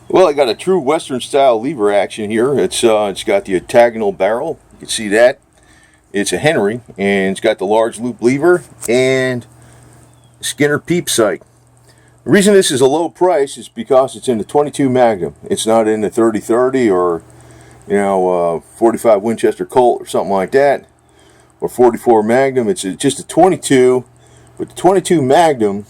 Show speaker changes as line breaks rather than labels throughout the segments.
Well, I got a true Western style lever action here. It's got the octagonal barrel. You can see that. It's a Henry, and it's got the large loop lever and Skinner peep sight. The reason this is a low price is because it's in the 22 Magnum. It's not in the 30-30 or 45 Winchester Colt or something like that, or 44 Magnum. It's just a 22, but the 22 Magnum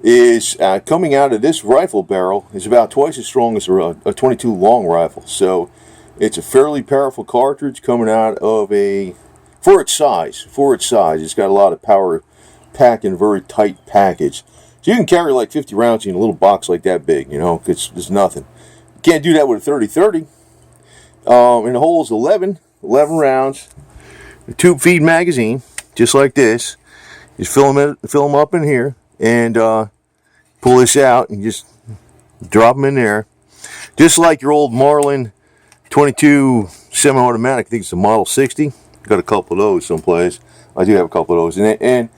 is coming out of this rifle barrel is about twice as strong as a 22 long rifle. So it's a fairly powerful cartridge coming out of for its size. It's got a lot of power packed in a very tight package. So you can carry like 50 rounds in a little box like that big, because there's nothing. You can't do that with a 30-30. And the hole is 11 rounds. A tube feed magazine, just like this. Just fill them up in here, and pull this out and just drop them in there. Just like your old Marlin 22 semi-automatic. I think it's a Model 60. Got a couple of those someplace. I do have a couple of those. And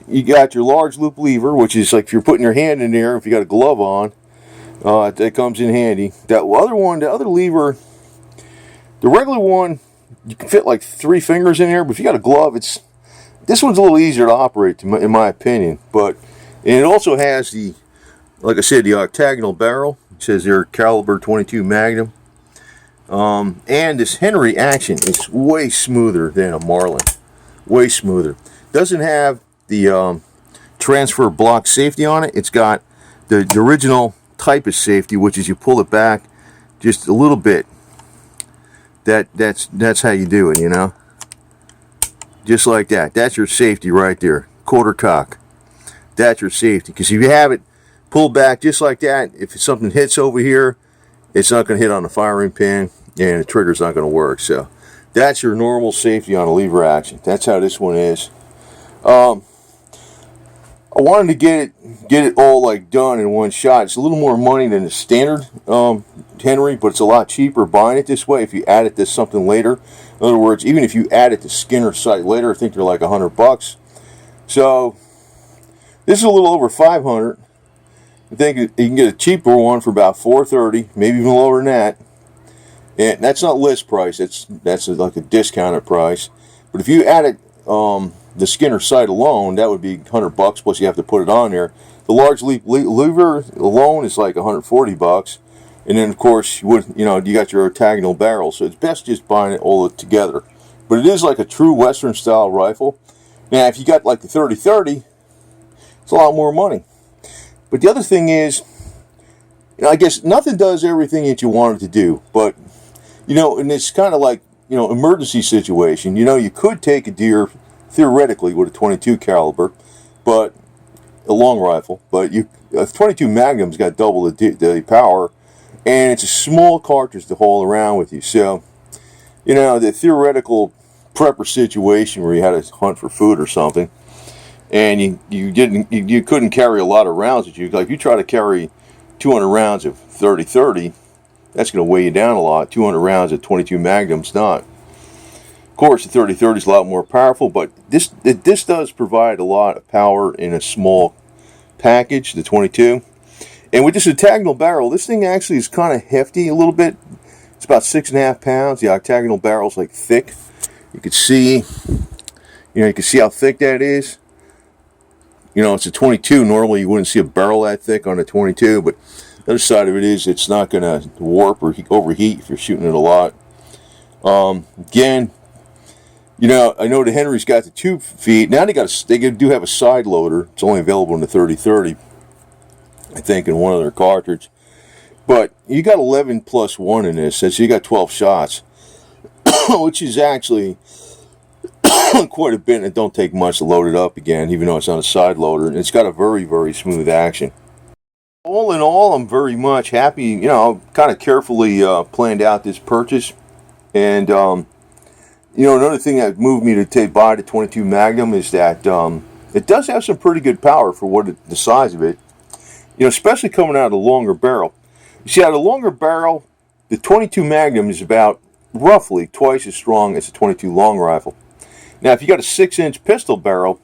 you got your large loop lever, which is like if you're putting your hand in there, if you got a glove on, that comes in handy. The other lever, the regular one, you can fit like 3 fingers in there, but if you got a glove, this one's a little easier to operate, in my opinion. And it also has like I said, the octagonal barrel. It says there caliber 22 Magnum. And this Henry action is way smoother than a Marlin. Way smoother. Doesn't have the transfer block safety on it. It's got the original type of safety, which is you pull it back just a little bit. That's how you do it, just like that. That's your safety right there. Quarter cock. That's your safety. Because if you have it pulled back just like that, if something hits over here, it's not going to hit on the firing pin, and the trigger's not going to work. So that's your normal safety on a lever action. That's how this one is. I wanted to get it all like done in one shot. It's a little more money than the standard Henry, but it's a lot cheaper buying it this way if you add it to something later. In other words, even if you add it to Skinner sight later, I think they're like $100. So this is a little over $500. I think you can get a cheaper one for about $430, maybe even lower than that. And that's not list price. That's like a discounted price. But if you add it the Skinner sight alone, that would be $100. Plus you have to put it on there. The large lever alone is like $140. And then of course you got your octagonal barrel. So it's best just buying it all together. But it is like a true Western style rifle. Now if you got like the 30-30, it's a lot more money. But the other thing is, I guess nothing does everything that you want it to do. But, and it's kind of like, emergency situation. You could take a deer, theoretically, with a 22 caliber, but a long rifle. But a 22 Magnum's got double the power, and it's a small cartridge to haul around with you. So, the theoretical prepper situation where you had to hunt for food or something, and you couldn't carry a lot of rounds with you. Like you try to carry 200 rounds of 30-30, that's going to weigh you down a lot. 200 rounds of 22 Magnum's not. Of course, the 30-30 is a lot more powerful, but this does provide a lot of power in a small package, the 22. And with this octagonal barrel, this thing actually is kind of hefty a little bit. It's about 6.5 pounds. The octagonal barrel's like thick. You can see, how thick that is. It's a 22. Normally you wouldn't see a barrel that thick on a 22, but the other side of it is it's not going to warp or overheat if you're shooting it a lot. Again, I know the Henry's got the tube feed. Now they do have a side loader. It's only available in the 30-30, I think, in one of their cartridge. But you got 11 plus 1 in this, so you got 12 shots, which is actually quite a bit, and it don't take much to load it up again, even though it's on a side loader, and it's got a very, very smooth action. All in all, I'm very much happy. Kind of carefully planned out this purchase, and another thing that moved me to buy the 22 Magnum is that it does have some pretty good power for the size of it. Especially coming out of the longer barrel. You see, out of the longer barrel, the 22 Magnum is about roughly twice as strong as a 22 long rifle. Now, if you got a 6-inch pistol barrel,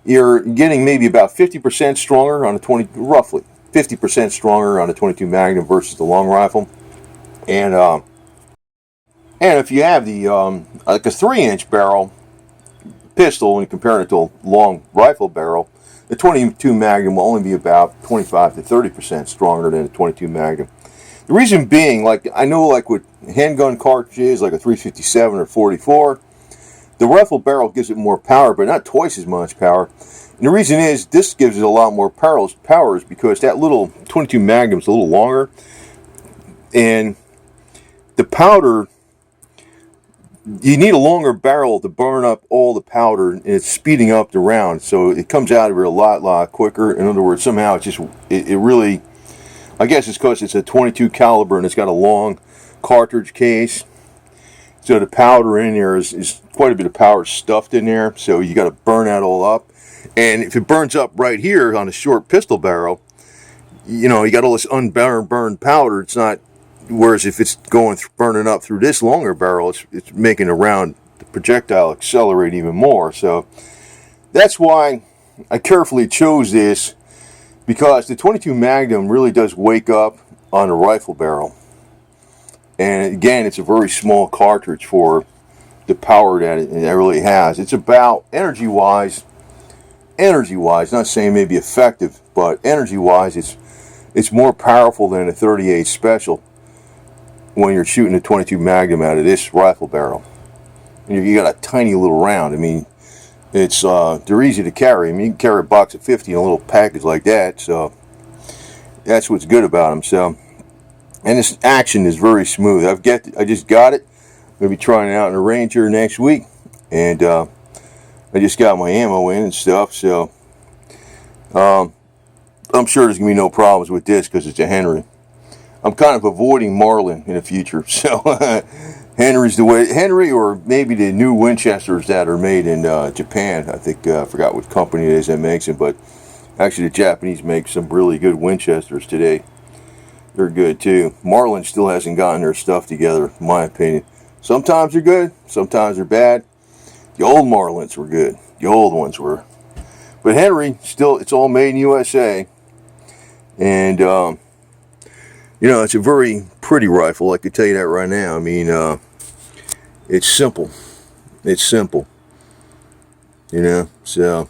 you're getting maybe about 50% stronger on a 20, roughly. 50% stronger on the 22 Magnum versus the long rifle. And if you have the like a 3-inch barrel pistol and compare it to a long rifle barrel, the 22 Magnum will only be about 25 to 30% stronger than the 22 Magnum. The reason being, like I know, like with handgun cartridges, like a 357 or 44, the rifle barrel gives it more power, but not twice as much power. And the reason is this gives it a lot more power is because that little 22 Magnum is a little longer, and the powder, you need a longer barrel to burn up all the powder, and it's speeding up the round, so it comes out of here a lot quicker. In other words, somehow it really, I guess it's because it's a 22 caliber and it's got a long cartridge case, so the powder in there is quite a bit of powder stuffed in there, so you got to burn that all up. And if it burns up right here on a short pistol barrel, you know, you got all this unburned powder. It's not. Whereas if it's burning up through this longer barrel, it's making the projectile accelerate even more. So that's why I carefully chose this, because the 22 Magnum really does wake up on the rifle barrel. And again, it's a very small cartridge for the power that it really has. It's about energy-wise, not saying maybe effective, but energy-wise, it's more powerful than a 38 Special when you're shooting a 22 Magnum out of this rifle barrel. And you got a tiny little round. I mean, they're easy to carry. I mean, you can carry a box of 50 in a little package like that. So that's what's good about them. So, and this action is very smooth. I just got it. I'm gonna be trying it out in the range here next week, and I just got my ammo in and stuff. So I'm sure there's gonna be no problems with this because it's a Henry. I'm kind of avoiding Marlin in the future, so Henry's the way. Henry, or maybe the new Winchesters that are made in Japan. I think I forgot what company it is that makes them, but actually the Japanese make some really good Winchesters today. They're good too. Marlin still hasn't gotten their stuff together, in my opinion. Sometimes they're good, sometimes they're bad. The old Marlins were good. The old ones were. But Henry, still, it's all made in USA, and you know, it's a very pretty rifle, I can tell you that right now. I mean, it's simple. It's simple. You know, so.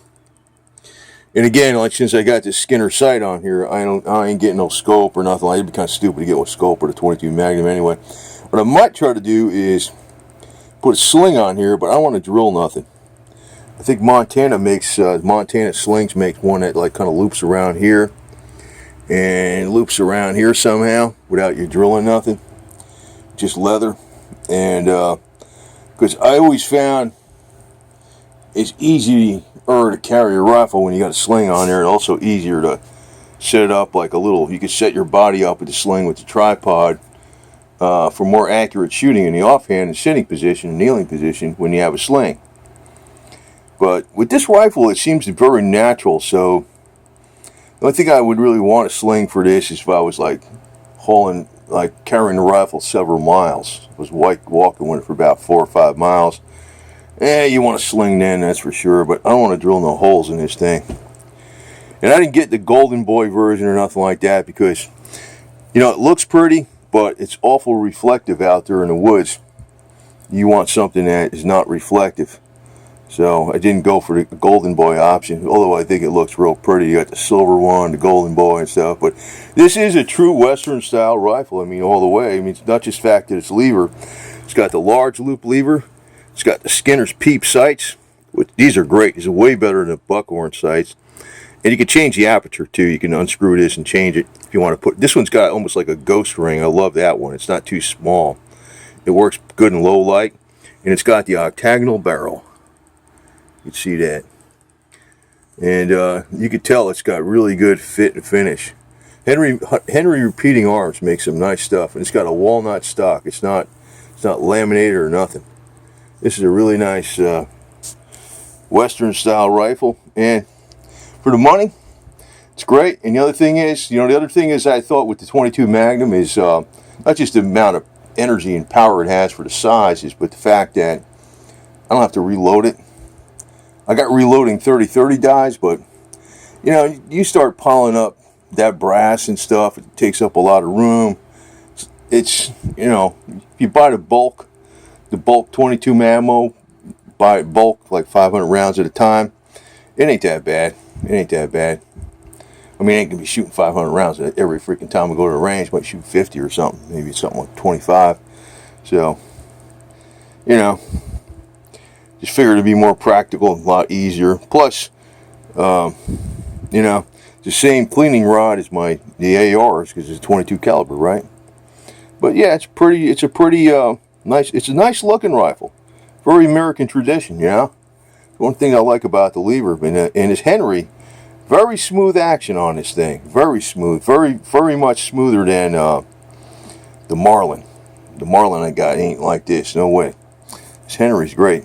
And again, like since I got this Skinner sight on here, I ain't getting no scope or nothing. It'd be kind of stupid to get with scope or the 22 Magnum anyway. What I might try to do is put a sling on here, but I don't want to drill nothing. I think Montana Slings makes one that like kind of loops around here. And loops around here somehow without you drilling nothing, just leather. And because I always found it's easier to carry a rifle when you got a sling on there, and also easier to set it up like a little. You can set your body up with the sling with the tripod for more accurate shooting in the offhand and sitting position and kneeling position when you have a sling. But with this rifle, it seems very natural. So the only thing I would really want a sling for this is if I was like carrying the rifle several miles. I was walking with it for about 4 or 5 miles. You want a sling then, that's for sure. But I don't want to drill no holes in this thing. And I didn't get the Golden Boy version or nothing like that because, you know, it looks pretty, but it's awful reflective out there in the woods. You want something that is not reflective. So I didn't go for the Golden Boy option, although I think it looks real pretty. You got the silver one, the Golden Boy and stuff. But this is a true Western style rifle. I mean, all the way. I mean, it's not just the fact that it's lever. It's got the large loop lever. It's got the Skinner's peep sights. These are great. These are way better than the buckhorn sights. And you can change the aperture too. You can unscrew this and change it if you want to put. This one's got almost like a ghost ring. I love that one. It's not too small. It works good in low light. And it's got the octagonal barrel. You can see that. And you can tell it's got really good fit and finish. Henry Repeating Arms makes some nice stuff, and it's got a walnut stock. It's not laminated or nothing. This is a really nice Western style rifle, and for the money, it's great. And the other thing is, I thought with the 22 Magnum is not just the amount of energy and power it has for the sizes, but the fact that I don't have to reload it. I got reloading 30-30 dies, but you know, you start piling up that brass and stuff, it takes up a lot of room. It's, you know, if you buy the bulk 22 ammo, buy it bulk, like 500 rounds at a time, it ain't that bad. It ain't that bad. I mean, I ain't gonna be shooting 500 rounds every freaking time I go to the range. Might shoot 50 or something, maybe something like 25. So, you know, just figured it'd be more practical, a lot easier. Plus, you know, the same cleaning rod as the ARs, because it's 22 caliber, right? But yeah, it's a pretty nice. It's a nice looking rifle, very American tradition. You know, one thing I like about the Lever and his Henry, very smooth action on this thing. Very smooth, very much smoother than the Marlin. The Marlin I got ain't like this. No way. This Henry's great.